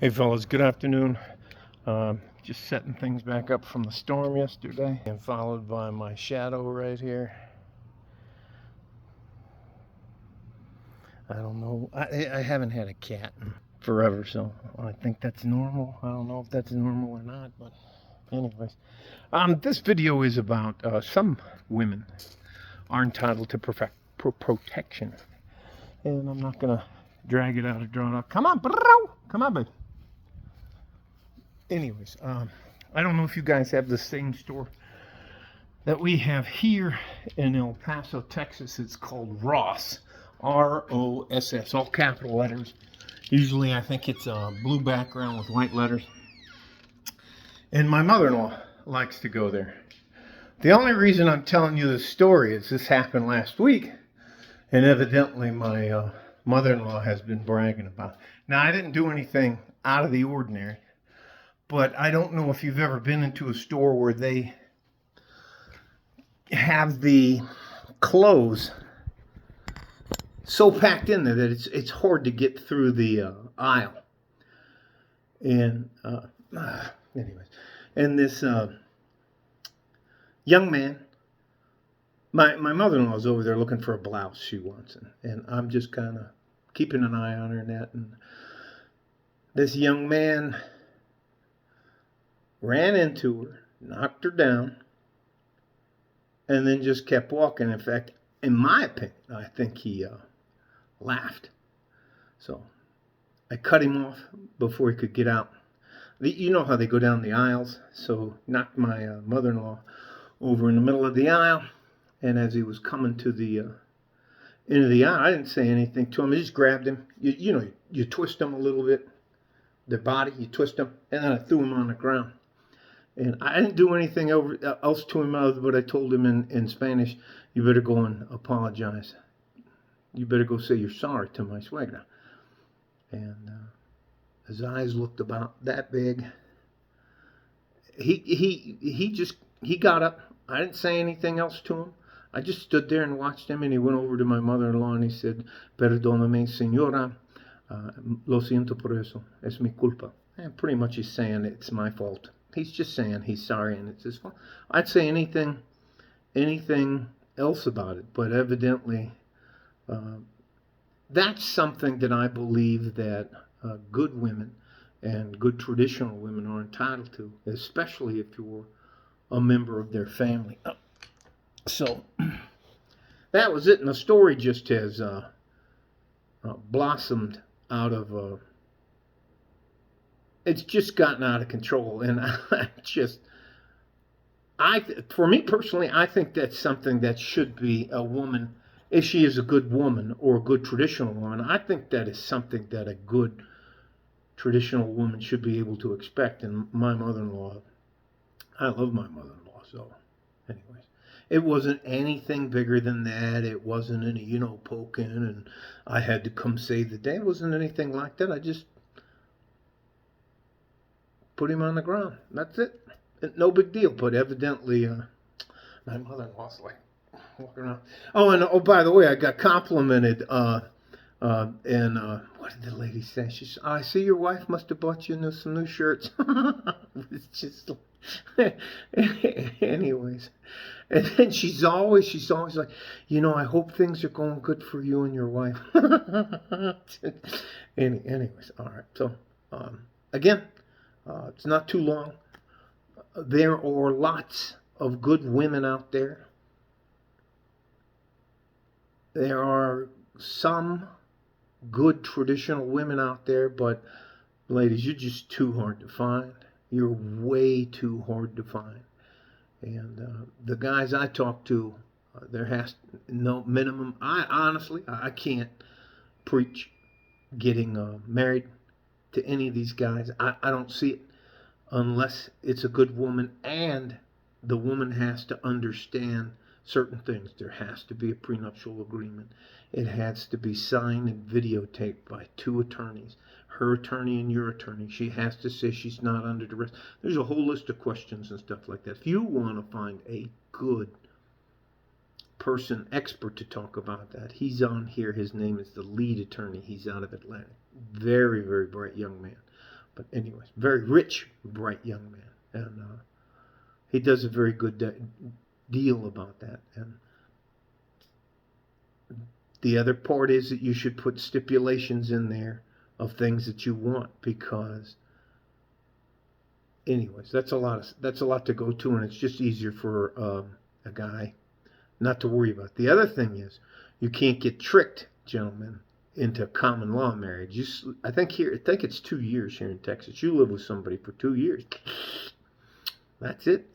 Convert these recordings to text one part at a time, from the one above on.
Hey fellas, good afternoon. Just setting things back up from the storm yesterday, and followed by my shadow right here. I don't know. I haven't had a cat in forever, so I think that's normal. I don't know if that's normal or not, but anyways. This video is about some women are entitled to protection, and I'm not gonna drag it out or draw it out. Come on, bro. Come on, baby. Anyways, I don't know if you guys have the same store that we have here in El Paso, Texas. It's called Ross, R-O-S-S, all capital letters. Usually I think it's a blue background with white letters. And my mother-in-law likes to go there. The only reason I'm telling you this story is this happened last week, and evidently my mother-in-law has been bragging about it. Now, I didn't do anything out of the ordinary, but I don't know if you've ever been into a store where they have the clothes so packed in there that it's hard to get through the aisle. And anyways, and this young man, my mother-in-law is over there looking for a blouse she wants, and I'm just kind of keeping an eye on her and that. And this young man ran into her, knocked her down, and then just kept walking. In fact, in my opinion, I think he laughed. So I cut him off before he could get out. You know how they go down the aisles. So knocked my mother-in-law over in the middle of the aisle. And as he was coming to the end of the aisle, I didn't say anything to him. I just grabbed him. You know, you twist them a little bit, their body, you twist them, and then I threw him on the ground. And I didn't do anything else to him, but I told him in Spanish, you better go and apologize. You better go say you're sorry to my suegra. And his eyes looked about that big. He got up. I didn't say anything else to him. I just stood there and watched him, and he went over to my mother-in-law and he said, "Perdóname, señora. Lo siento por eso. Es mi culpa." And pretty much he's saying it's my fault. He's just saying he's sorry and it's his fault. I'd say anything else about it, but evidently that's something that I believe that good women and good traditional women are entitled to, especially if you're a member of their family. So that was it, and the story just has blossomed out of it's just gotten out of control. And for me personally, I think that's something that should be a woman, if she is a good woman or a good traditional woman. I think that is something that a good traditional woman should be able to expect. And my mother-in-law, I love my mother-in-law. So anyways, it wasn't anything bigger than that. It wasn't any, poking and I had to come save the day. It wasn't anything like that. I just put him on the ground. That's it. No big deal. But evidently, my mother-in-law's like walking around. Oh, and by the way, I got complimented. And what did the lady say? She said, "I see your wife must have bought you some new shirts." It's just, anyways. And then she's always like, I hope things are going good for you and your wife. Anyways, all right. So, again. It's not too long. There are lots of good women out there. There are some good traditional women out there, but ladies, you're just too hard to find. You're way too hard to find. And the guys I talk to, there has no minimum. I can't preach getting married to any of these guys. I don't see it unless it's a good woman, and the woman has to understand certain things. There has to be a prenuptial agreement. It has to be signed and videotaped by two attorneys, her attorney and your attorney. She has to say she's not under duress. There's a whole list of questions and stuff like that. If you want to find a good person, expert to talk about that, he's on here. His name is the lead attorney. He's out of Atlanta. Very, very bright young man. But anyways, very rich, bright young man. And he does a very good deal about that. And the other part is that you should put stipulations in there of things that you want, because anyways, that's a lot to go to, and it's just easier for a guy not to worry about. The other thing is, you can't get tricked, gentlemen, into common law marriage. I think it's 2 years here in Texas. You live with somebody for 2 years. That's it.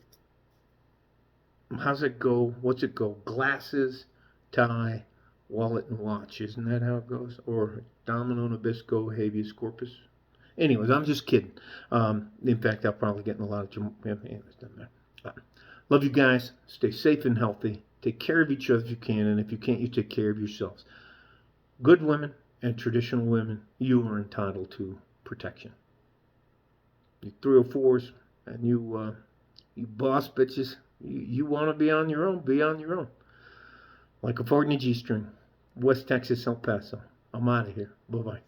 How's it go? What's it go? Glasses, tie, wallet, and watch. Isn't that how it goes? Or domino, nabisco, habeas corpus? Anyways, I'm just kidding. In fact, I'll probably get in a lot of... Love you guys. Stay safe and healthy. Take care of each other if you can, and if you can't, you take care of yourselves. Good women and traditional women, you are entitled to protection. You 304s and you boss bitches, you want to be on your own, be on your own. Like a 40 G string. West Texas, El Paso. I'm out of here. Bye-bye.